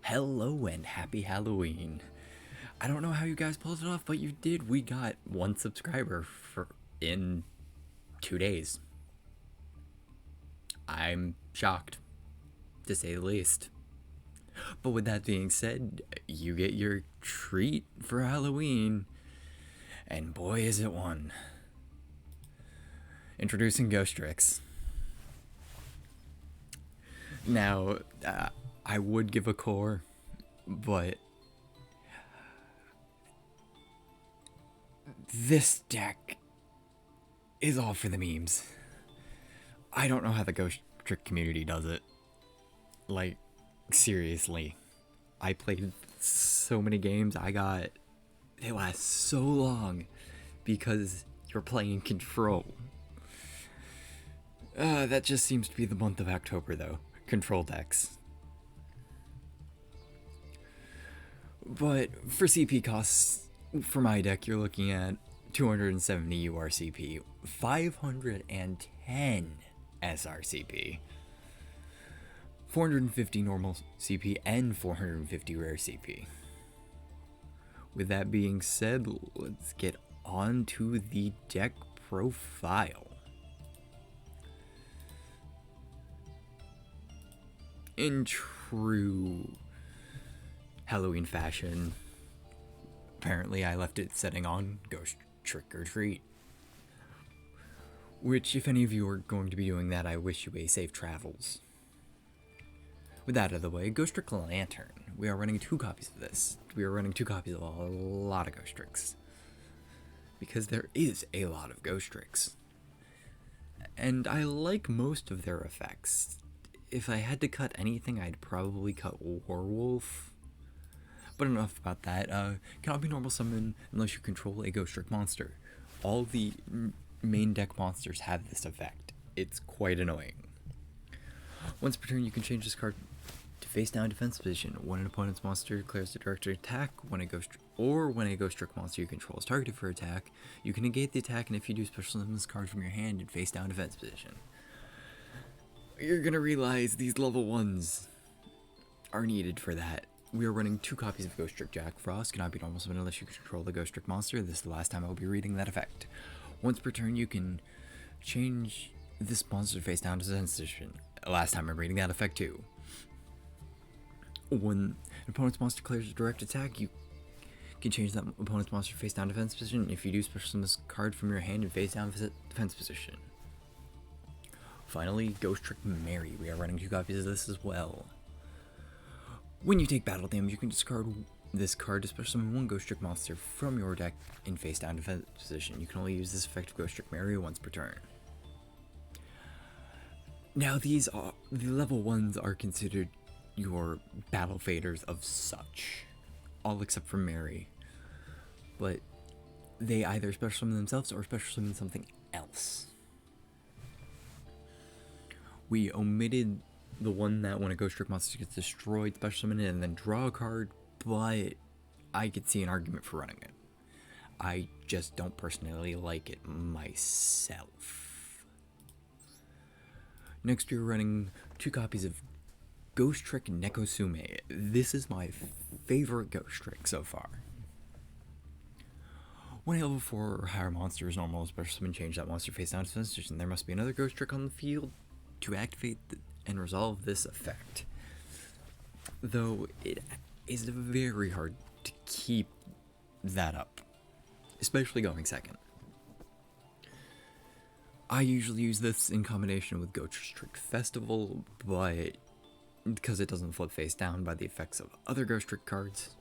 Hello and happy Halloween. I don't know how you guys pulled it off, but you did. We got 1 subscriber in 2 days. I'm shocked, to say the least. But with that being said, you get your treat for Halloween. And boy, is it one. Introducing Ghostrick. Now, I would give a core, but this deck is all for the memes. I don't know how the Ghostrick community does it. Like, seriously. I played so many games, they last so long because you're playing Control. That just seems to be the month of October, though. Control decks. But for CP costs, for my deck, you're looking at 270 URCP, 510 SRCP, 450 normal CP, and 450 rare CP. With that being said, let's get on to the deck profile. In true Halloween fashion, apparently I left it setting on Ghost Trick or Treat. Which, if any of you are going to be doing that, I wish you a safe travels. With that out of the way, Ghostrick Lantern. We are running 2 copies of this. We are running 2 copies of a lot of Ghostricks. Because there is a lot of Ghostricks. And I like most of their effects. If I had to cut anything, I'd probably cut Werewolf. But enough about that. Cannot be normal summon unless you control a Ghostrick monster. All the main deck monsters have this effect. It's quite annoying. Once per turn, you can change this card to face down defense position. When an opponent's monster declares the directed attack, when a Ghostrick monster you control is targeted for attack, you can negate the attack, and if you do, special summon this card from your hand in face down defense position. You're gonna realize these level 1s are needed for that. We are running 2 copies of Ghostrick Jack Frost. Cannot be normal summon unless you control the Ghostrick monster. This is the last time I will be reading that effect. Once per turn, you can change this monster face down to defense position. Last time I'm reading that effect too. When an opponent's monster declares a direct attack, you can change that opponent's monster face down defense position. If you do, special summon this card from your hand in face down defense position. Finally, Ghostrick Mary. We are running 2 copies of this as well. When you take battle damage, you can discard this card to special summon 1 Ghostrick monster from your deck in face down defense position. You can only use this effect of Ghostrick Mary once per turn. Now the level 1s are considered your battle faders of such. All except for Mary. But they either special summon themselves or special summon something else. We omitted the one that when a Ghostrick monster gets destroyed, special summon it and then draw a card, but I could see an argument for running it. I just don't personally like it myself. Next, we're running 2 copies of Ghostrick Nekosume. This is my favorite Ghostrick so far. When a level 4 or higher monster is normal, special summon change that monster face down to defense position. There must be another Ghostrick on the field to activate and resolve this effect. Though it is very hard to keep that up, especially going second. I usually use this in combination with Ghostrick Festival, but because it doesn't flip face down by the effects of other Ghostrick cards.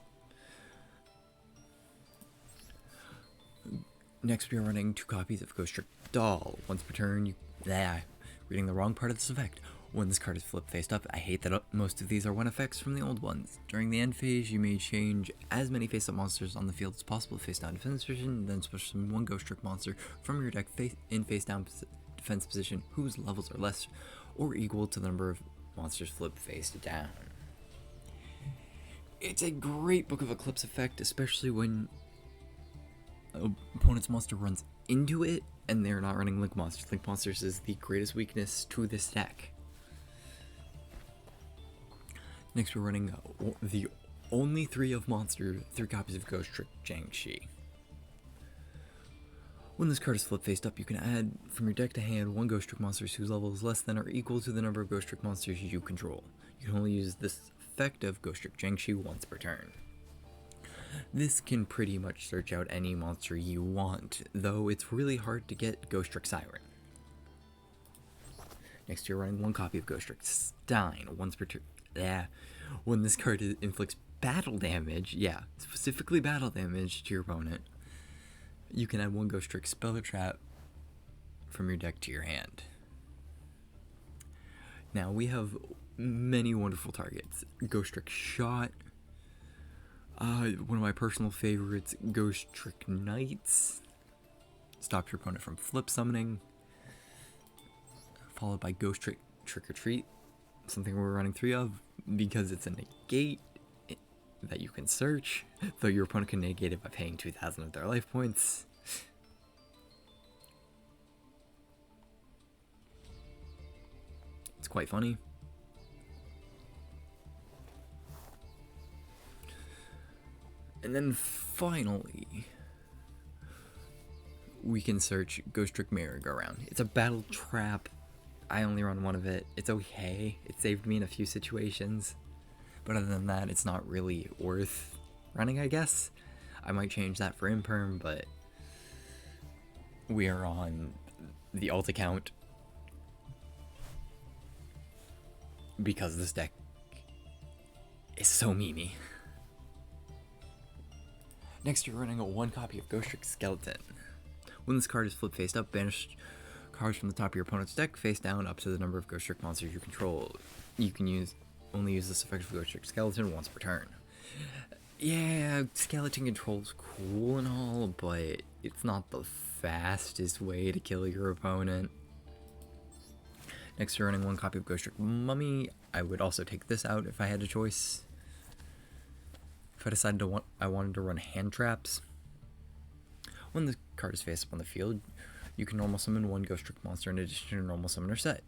Next, we are running 2 copies of Ghostrick Doll. Once per turn, reading the wrong part of this effect. When this card is flipped face up, I hate that most of these are 1 effects from the old ones. During the end phase, you may change as many face-up monsters on the field as possible to face down defense position, then special summon 1 Ghostrick monster from your deck in face down defense position whose levels are less or equal to the number of monsters flipped face down. It's a great Book of Eclipse effect, especially when an opponent's monster runs into it and they're not running Link Monsters. Link Monsters is the greatest weakness to this deck. Next, we're running the only three copies of Ghostrick It. When this card is flip faced up, you can add from your deck to hand one Ghostrick monster whose level is less than or equal to the number of Ghostrick monsters you control. You can only use this effect of Ghostrick It once per turn. This can pretty much search out any monster you want, though it's really hard to get Ghostrick Siren. Next, you're running one copy of Ghostrick Stein once per turn. When this card inflicts battle damage, specifically battle damage to your opponent, you can add one Ghostrick Spell or Trap from your deck to your hand. Now, we have many wonderful targets. Ghostrick Shot, one of my personal favorites, Ghostrick Knights, stops your opponent from flip summoning, followed by Ghostrick Trick or Treat, something we're running 3 of because it's a negate that you can search, though your opponent can negate it by paying 2,000 of their life points. It's quite funny. And then finally, we can search Ghostrick Merry-Go-Round. It's a battle trap. I only run one of it. It's okay. It saved me in a few situations. But other than that, it's not really worth running, I guess. I might change that for Imperm, but we are on the alt account because this deck is so memey. Next, you're running one copy of Ghostrick Skeleton. When this card is flip faced up, banish cards from the top of your opponent's deck face down up to the number of Ghostrick monsters you control. You can only use this effect of Ghostrick Skeleton once per turn. Yeah, Skeleton control's cool and all, but it's not the fastest way to kill your opponent. Next, you're running one copy of Ghostrick Mummy. I would also take this out if I had a choice. If I decided I wanted to run hand traps. When the card is face up on the field, you can normal summon one Ghostrick monster in addition to your normal summoner set.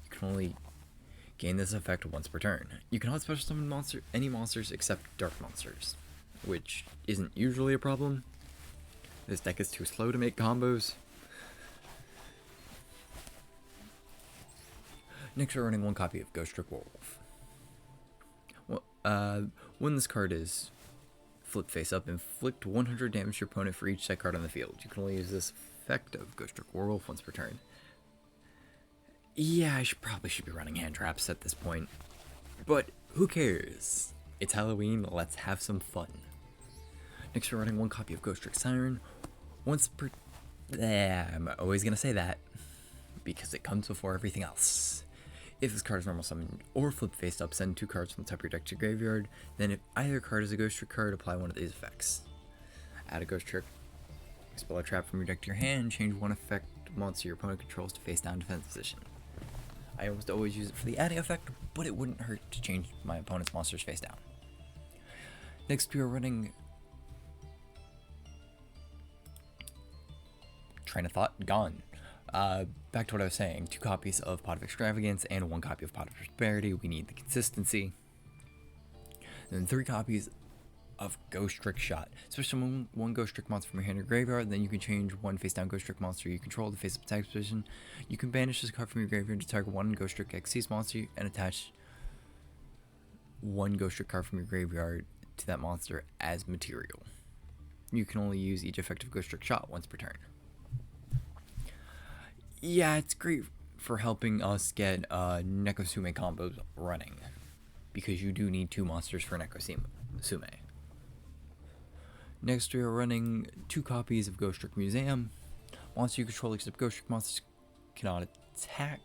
You can only gain this effect once per turn. You cannot special summon any monsters except dark monsters, which isn't usually a problem. This deck is too slow to make combos. Next, we're running one copy of Ghostrick Werewolf. When this card is flip face up, inflict 100 damage to your opponent for each set card on the field. You can only use this effect of Ghostrick Werewolf once per turn. Yeah, I probably should be running hand traps at this point, but who cares? It's Halloween, let's have some fun. Next, we're running one copy of Ghostrick Siren once per... I'm always gonna say that, because it comes before everything else. If this card is normal summoned or flip face up, send 2 cards from the top of your deck to your graveyard. Then if either card is a Ghostrick card, apply one of these effects. Add a Ghostrick Spell or Trap from your deck to your hand, change one effect monster your opponent controls to face down defense position. I almost always use it for the adding effect, but it wouldn't hurt to change my opponent's monsters face down. Next, we are running... Train of thought gone. Back to what I was saying, 2 copies of Pot of Extravagance and 1 copy of Pot of Prosperity. We need the consistency. Then 3 copies of Ghostrick Shot. Special summon 1 Ghostrick monster from your hand or graveyard, then you can change 1 face down Ghostrick monster you control to face up attack position. You can banish this card from your graveyard to target 1 Ghostrick Xyz monster and attach 1 Ghostrick card from your graveyard to that monster as material. You can only use each effective Ghostrick Shot once per turn. Yeah, it's great for helping us get Nekosume combos running, because you do need 2 monsters for Nekosume. Next, we are running 2 copies of Ghostrick Museum. Monsters you control except Ghostrick monsters cannot attack.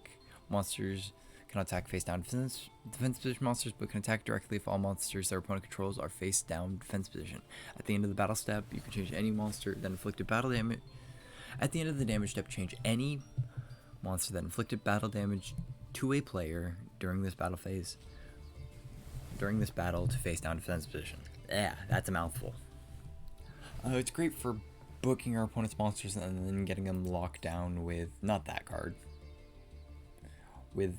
Monsters cannot attack face down defense position monsters, but can attack directly if all monsters their opponent controls are face down defense position. At the end of the battle step, you can change any monster that inflicted battle damage. At the end of the damage step, change any monster that inflicted battle damage to a player during this battle to face down defense position. Yeah, that's a mouthful. It's great for booking our opponent's monsters and then getting them locked down with, not that card, with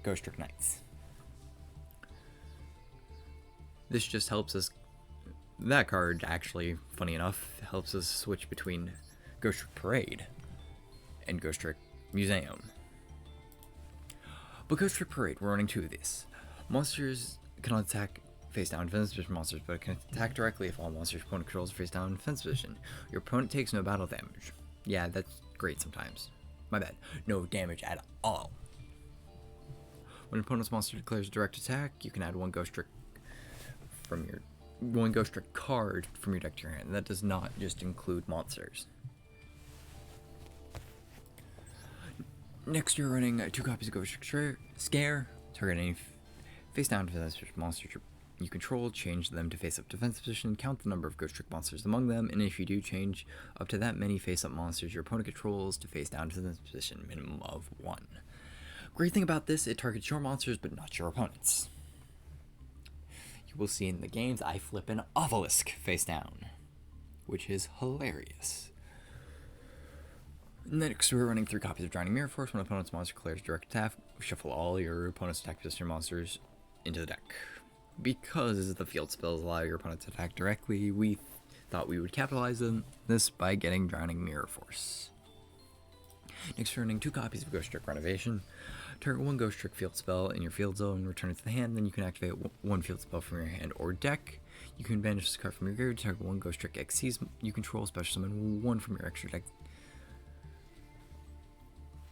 Ghostrick Knights. This just helps us. That card, actually, funny enough, helps us switch between Ghostrick Parade and Ghostrick Museum. But Ghostrick Parade, we're running 2 of these. Monsters cannot attack face down defense position monsters, but can attack directly if all monsters opponent controls are face down in defense position. Your opponent takes no battle damage. Yeah, that's great sometimes. My bad. No damage at all. When an opponent's monster declares a direct attack, you can add one Ghostrick card from your deck to your hand. That does not just include monsters. Next, you're running 2 copies of Ghostrick Scare. Target any face down defense monsters you control, change them to face up defense position, count the number of Ghostrick monsters among them, and if you do, change up to that many face up monsters your opponent controls to face down defense position, minimum of 1. Great thing about this, it targets your monsters but not your opponents. You will see in the games I flip an obelisk face down, which is hilarious. Next, we're running 3 copies of Drowning Mirror Force. When an opponent's monster declares direct attack, shuffle all your opponent's attack position monsters into the deck. Because the field spells allow your opponent to attack directly, we thought we would capitalize on this by getting Drowning Mirror Force. Next, we're running 2 copies of Ghostrick Renovation. Target 1 Ghostrick field spell in your field zone, return it to the hand, then you can activate 1 field spell from your hand or deck. You can banish this card from your graveyard, target 1 Ghostrick XCs you control, special summon 1 from your extra deck.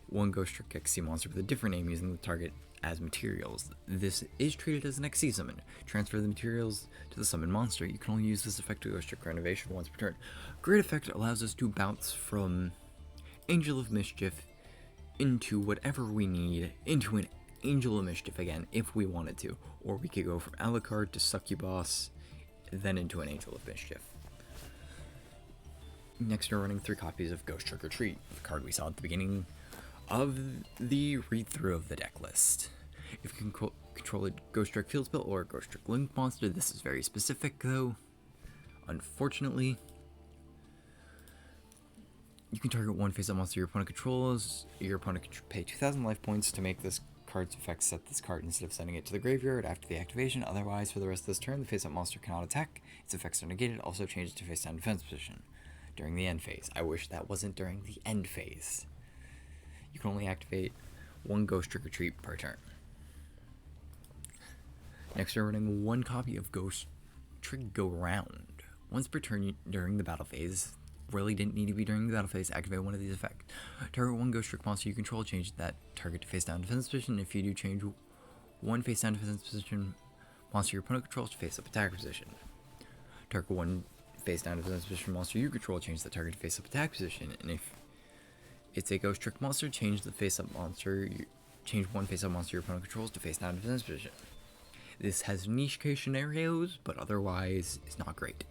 1 Ghostrick XC monster with a different name using the target as materials. This is treated as an XC summon. Transfer the materials to the summon monster. You can only use this effect to Ghostrick Renovation once per turn. Great effect allows us to bounce from Angel of Mischief into whatever we need, into an Angel of Mischief again, if we wanted to. Or we could go from Alucard to Succubus, then into an Angel of Mischief. Next, we're running 3 copies of Ghostrick Retreat, the card we saw at the beginning of the read-through of the deck list. If you can control a Ghostrick field spell or a Ghostrick Link monster, this is very specific though. Unfortunately, you can target 1 face-up monster your opponent controls. Your opponent can pay 2,000 life points to make this card's effect set this card instead of sending it to the graveyard after the activation. Otherwise, for the rest of this turn, the face-up monster cannot attack. Its effects are negated. Also change it to face-down defense position during the end phase. I wish that wasn't during the end phase. You can only activate 1 Ghostrick Retreat per turn. Next, we're running 1 copy of Ghostrick Go Round. Once per turn during the battle phase, really didn't need to be during the battle phase, activate 1 of these effects. Target 1 Ghostrick monster you control, change that target to face down defense position. If you do, change 1 face down defense position monster your opponent controls to face up attack position. Target 1 face down defense position monster you control, change the target to face up attack position. And if it's a Ghostrick monster, change 1 face-up monster your opponent controls to face down defense position. This has niche case scenarios, but otherwise it's not great.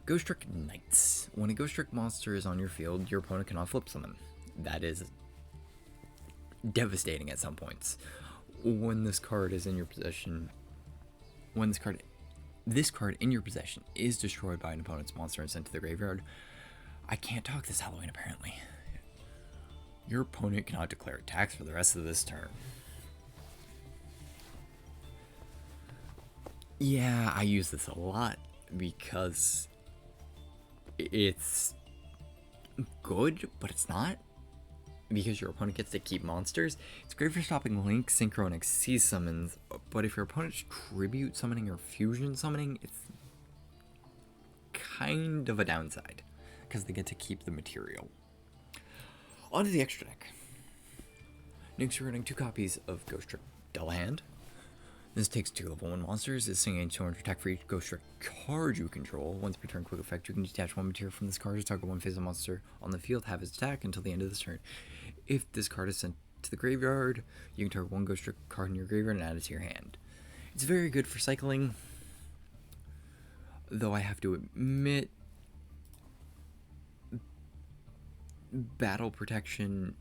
Ghostrick Knights. When a Ghostrick monster is on your field, your opponent cannot flip summon. That is devastating at some points. When this card is in your possession, this card in your possession is destroyed by an opponent's monster and sent to the graveyard. I can't talk this Halloween apparently. Your opponent cannot declare attacks for the rest of this turn. Yeah, I use this a lot because it's good, but it's not. Because your opponent gets to keep monsters. It's great for stopping Link, Synchro, and XC summons, but if your opponent's tribute summoning or fusion summoning, it's kind of a downside, because they get to keep the material. On to the extra deck. Next, we're running 2 copies of Ghostrick Double Hand. This takes 2 level 1 monsters. This thing gains 200 attack for each Ghostrick card you control. Once per turn quick effect, you can detach 1 material from this card to target 1 face-up monster on the field, have its attack until the end of this turn. If this card is sent to the graveyard, you can target 1 Ghostrick card in your graveyard and add it to your hand. It's very good for cycling, though I have to admit, battle protection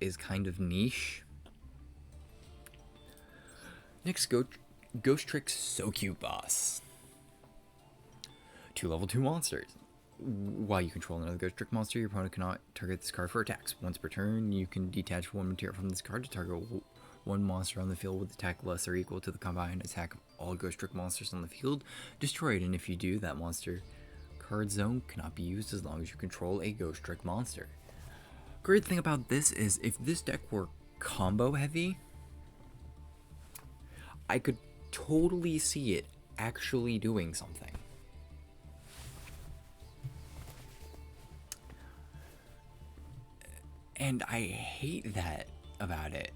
is kind of niche. Next, Ghostrick Succubus. 2 level 2 monsters. While you control another Ghostrick monster, your opponent cannot target this card for attacks. Once per turn, you can detach 1 material from this card to target One monster on the field with attack less or equal to the combined attack of all Ghostrick monsters on the field, destroy it, and if you do, that monster card zone cannot be used as long as you control a Ghostrick monster. Great thing about this is if this deck were combo heavy, I could totally see it actually doing something. And I hate that about it.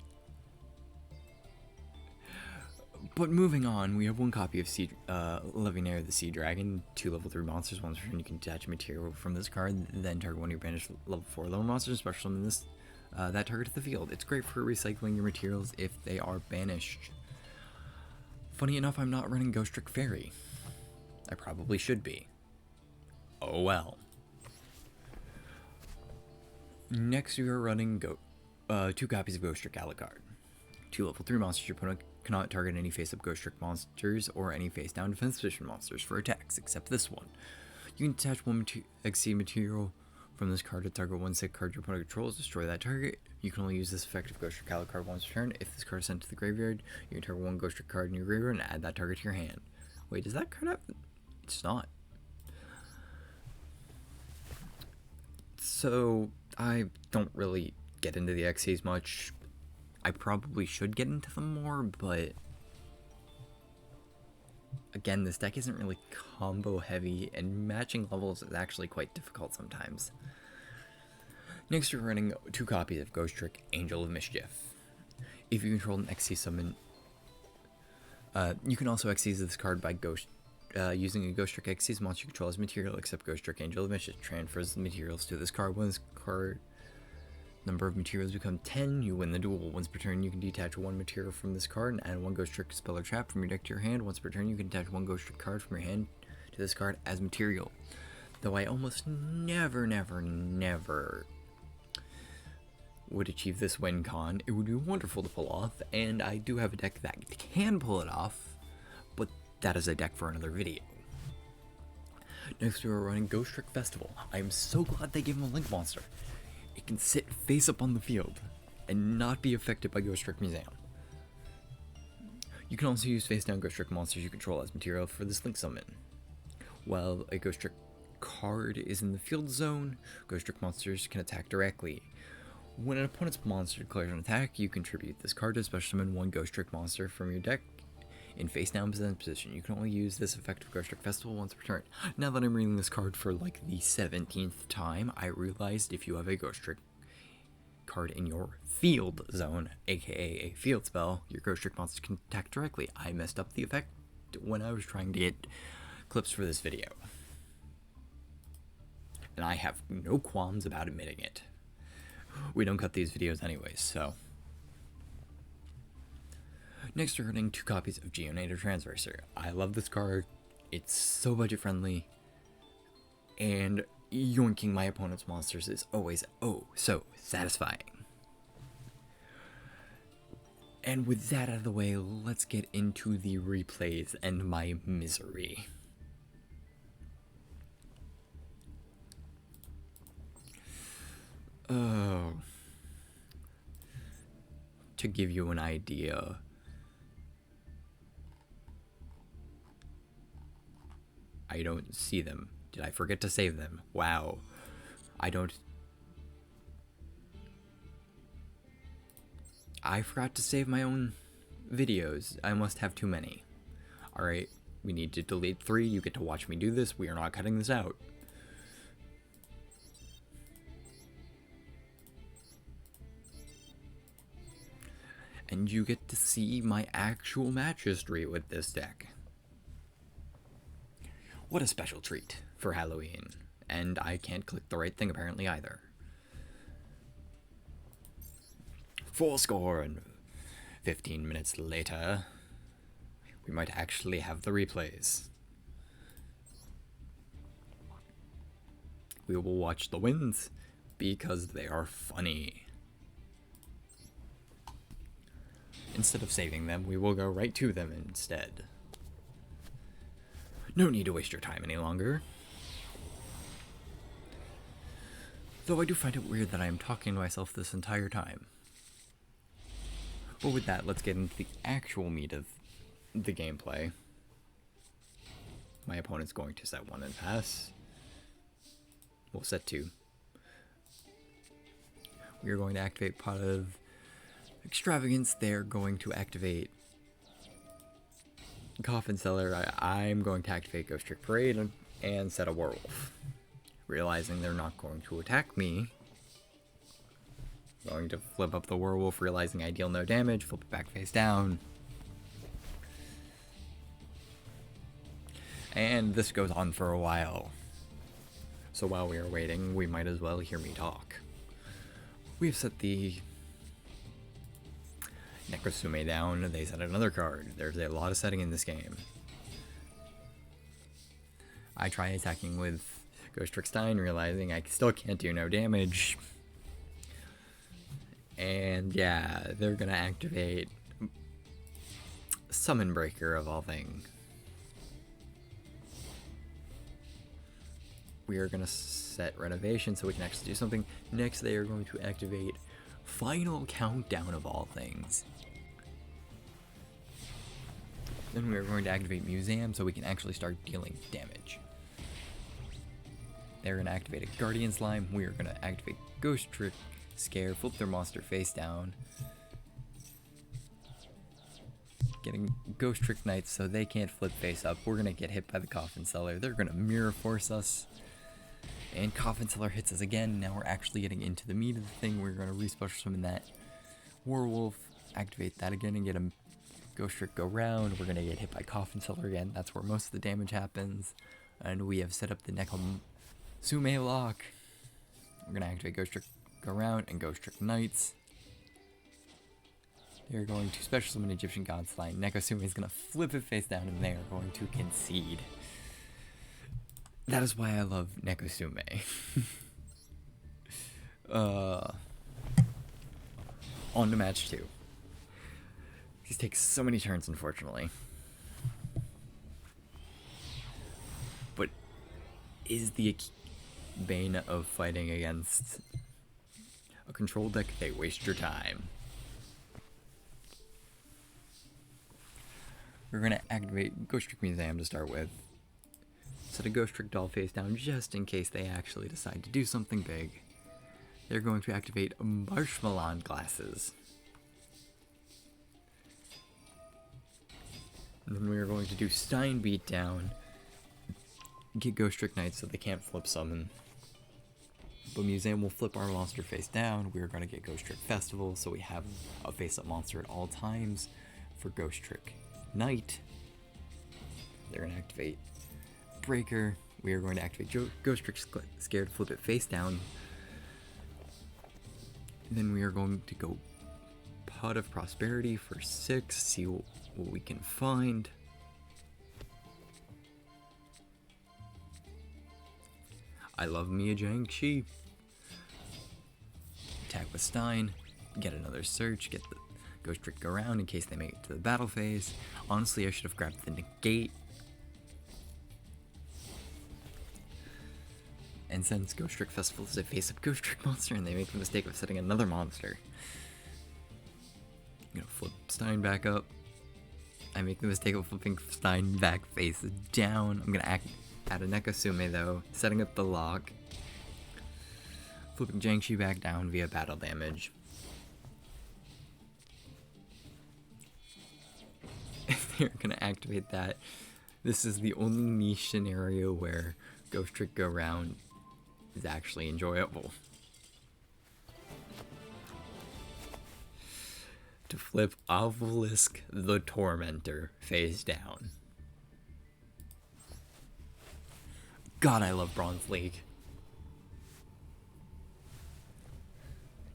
But moving on, we have one copy of Levianeer the Sea Dragon, 2 level 3 monsters. Once per turn, you can detach material from this card, then target one of your banished level 4 lower monsters, special summon this, that target to the field. It's great for recycling your materials if they are banished. Funny enough, I'm not running Ghostrick Fairy. I probably should be. Oh well. Next, we are running 2 copies of Ghostrick Alucard. 2 level 3 monsters. Your opponent cannot target any face-up Ghostrick monsters or any face-down defense position monsters for attacks, except this one. You can attach one XC material from this card to target one sick card your opponent controls, destroy that target. You can only use this effective Ghostrick Alucard once per turn. If this card is sent to the graveyard, you can target one Ghostrick card in your graveyard and add that target to your hand. Wait, does that card have... It's not. So, I don't really get into the XCs much. I probably should get into them more, but again, this deck isn't really combo heavy, and matching levels is actually quite difficult sometimes. Next, we're running 2 copies of Ghostrick Angel of Mischief. If you control an XC summon, you can also XCs this card by using a Ghostrick XC's monster you control as material, except Ghostrick Angel of Mischief transfers the materials to this card. When this card number of materials become 10, you win the duel. Once per turn, you can detach 1 material from this card and add 1 Ghostrick spell or trap from your deck to your hand. Once per turn, you can attach 1 Ghostrick card from your hand to this card as material. Though I almost never would achieve this win con, it would be wonderful to pull off, and I do have a deck that can pull it off, but that is a deck for another video. Next, we are running Ghostrick Festival. I am so glad they gave him a Link monster. It can sit face up on the field and not be affected by Ghostrick Museum. You can also use face down Ghostrick monsters you control as material for this Link summon. While a Ghostrick card is in the field zone, Ghostrick monsters can attack directly. When an opponent's monster declares an attack, you contribute this card to special summon 1 Ghostrick monster from your deck in face down position. You can only use this effective Ghostrick Festival once per turn. Now that I'm reading this card for like the 17th time, I realized if you have a Ghostrick card in your field zone, aka a field spell, your Ghostrick monster can attack directly. I messed up the effect when I was trying to get clips for this video, and I have no qualms about admitting it. We don't cut these videos anyways, so. Next, we're running 2 copies of Geonator Transverser. I love this card. It's so budget friendly, and yoinking my opponent's monsters is always so satisfying. And with that out of the way, let's get into the replays and my misery. To give you an idea, I don't see them. Did I forget to save them? Wow. I forgot to save my own videos. I must have too many. Alright, we need to delete 3. You get to watch me do this. We are not cutting this out. And you get to see my actual match history with this deck. What a special treat for Halloween. And I can't click the right thing apparently either. Full score, and 15 minutes later, we might actually have the replays. We will watch the wins because they are funny. Instead of saving them, we will go right to them instead. No need to waste your time any longer. Though I do find it weird that I am talking to myself this entire time. But with that, let's get into the actual meat of the gameplay. My opponent's going to set 1 and pass. We'll set 2. We are going to activate Pot of Extravagance. They're going to activate Coffin Cellar. I'm going to activate Ghostrick Parade and set a Werewolf. Realizing they're not going to attack me, going to flip up the Werewolf, realizing I deal no damage, flip it back face down. And this goes on for a while. So while we are waiting, we might as well hear me talk. We've set the Nekosume down, they set another card. There's a lot of setting in this game. I try attacking with Ghostrick Stein, realizing I still can't do no damage. And yeah, they're gonna activate Summon Breaker of all things. We are gonna set Renovation so we can actually do something. Next, they are going to activate Final Countdown of all things. Then we are going to activate Museum so we can actually start dealing damage. They're going to activate a Guardian Slime. We are going to activate Ghostrick Scare, flip their monster face down. Getting Ghostrick Knights so they can't flip face up. We're going to get hit by the Coffin Cellar. They're going to Mirror Force us. And Coffin Cellar hits us again. Now we're actually getting into the meat of the thing. We're going to re-special summon that Werewolf. Activate that again and get a Ghostrick go round. We're going to get hit by Coffin Cellar again. That's where most of the damage happens. And we have set up the Nekosume lock. We're going to activate Ghostrick go round and Ghostrick Knights. They're going to special summon Egyptian God's Line. Nekosume is going to flip it face down and they are going to concede. That is why I love Nekosume. On to match 2. These take so many turns, unfortunately. But is the bane of fighting against a control deck, they waste your time. We're going to activate Ghostrick Museum to start with. Set a Ghostrick doll face down just in case they actually decide to do something big. They're going to activate Marshmallow Glasses. And then we're going to do Stein Beatdown. Get Ghostrick Knights so they can't flip summon. But Museum will flip our monster face down. We're going to get Ghostrick Festival so we have a face-up monster at all times for Ghostrick Knight. They're going to activate Breaker. We are going to activate Ghostrick Scared, flip it face down. And then we are going to go Pot of Prosperity for 6, see what we can find. I love Mia Jiangxi. Attack with Stein, get another search, get the Ghostrick go around in case they make it to the battle phase. Honestly, I should have grabbed the Negate. And since Ghostrick Festival is a face-up Ghostrick monster and they make the mistake of setting another monster, I'm gonna flip Stein back up. I make the mistake of flipping Stein back face down. I'm gonna add a Nekosume though, setting up the lock. Flipping Jiangxi back down via battle damage. They're gonna activate that. This is the only niche scenario where Ghostrick go round is actually enjoyable. To flip Obelisk the Tormentor face down. God, I love Bronze League.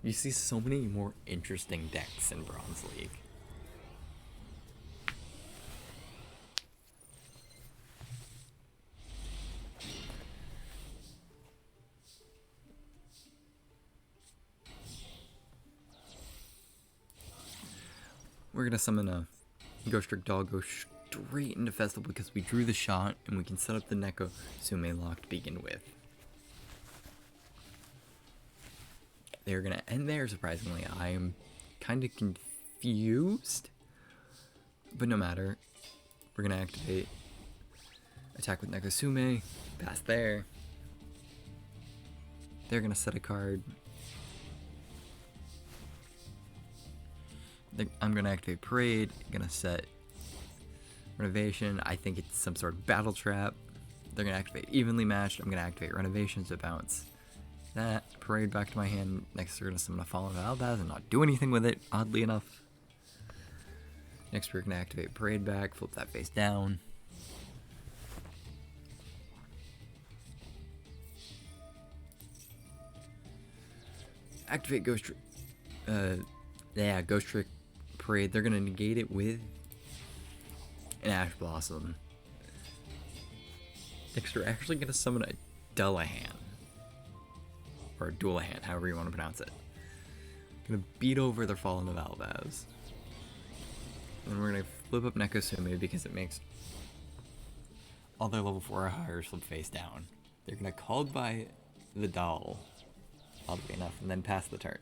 You see so many more interesting decks in Bronze League. We're gonna summon a Ghostrick doll, go straight into Festival because we drew the shot and we can set up the Nekosume lock to begin with. They're gonna end there, surprisingly. I am kind of confused. But no matter. We're going to activate attack with Nekosume. Pass there. They're going to set a card. I'm going to activate Parade. Going to set Renovation. I think it's some sort of battle trap. They're going to activate Evenly Matched. I'm going to activate Renovation to bounce that. Parade back to my hand. Next, we're going to summon a Fallen Valdaz and not do anything with it, oddly enough. Next, we're going to activate Parade back. Flip that face down. Activate Ghostrick. Ghostrick Parade. They're going to negate it with an Ash Blossom. Next, we're actually going to summon a Dullahan. Or a Dullahan, however you want to pronounce it. Going to beat over their Fallen Valdaz. And we're going to flip up Nekosume because it makes all their level 4 or higher flip face down. They're going to call by the doll, oddly enough, and then pass the turn.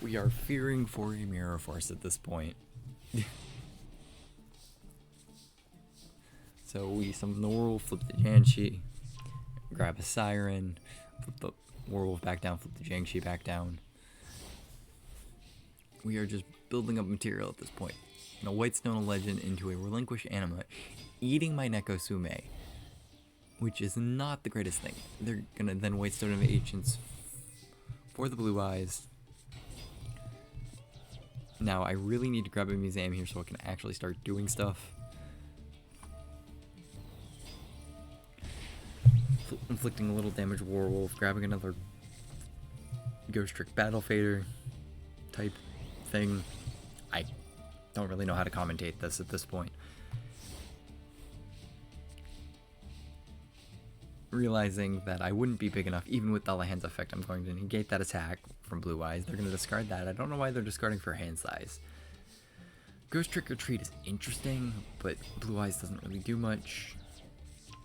We are fearing for a Mirror Force at this point. So we summon the Werewolf, flip the Janshi, grab a Siren, flip the Werewolf back down, flip the Jiangshi back down. We are just building up material at this point. A Whitestone Legend into a Relinquish Anima, eating my Nekosume, which is not the greatest thing. They're gonna then Whitestone of Ancients for the Blue Eyes. Now I really need to grab a museum here so I can actually start doing stuff. Inflicting a little damage Werewolf, grabbing another Ghostrick Battle Fader type thing. I don't really know how to commentate this at this point. Realizing that I wouldn't be big enough, even with Dullahan's effect, I'm going to negate that attack from Blue Eyes. They're going to discard that. I don't know why they're discarding for hand size. Ghostrick Retreat is interesting, but Blue Eyes doesn't really do much.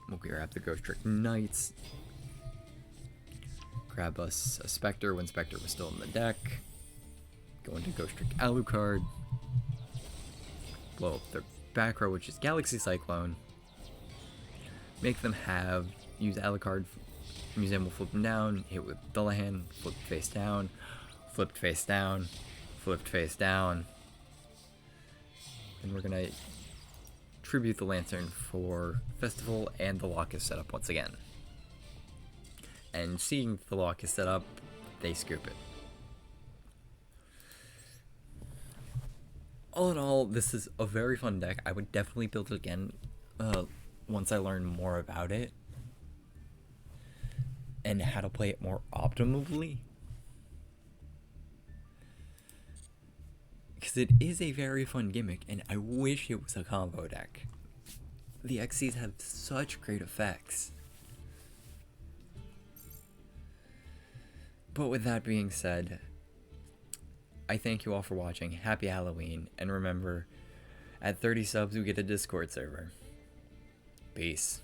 We'll grab the Ghostrick Knights. Grab us a Spectre when Spectre was still in the deck. Go into Ghostrick Alucard. Blow up their back row, which is Galaxy Cyclone. Make them have, use Alucard, Museum will flip them down, hit with Dullahan, flip face down, flipped face down, flipped face down. And we're gonna tribute the Lantern for Festival, and the lock is set up once again. And seeing the lock is set up, they scoop it. All in all, this is a very fun deck. I would definitely build it again once I learn more about it and how to play it more optimally. Because it is a very fun gimmick, and I wish it was a combo deck. The XCs have such great effects. But with that being said, I thank you all for watching. Happy Halloween, and remember, at 30 subs we get a Discord server. Peace.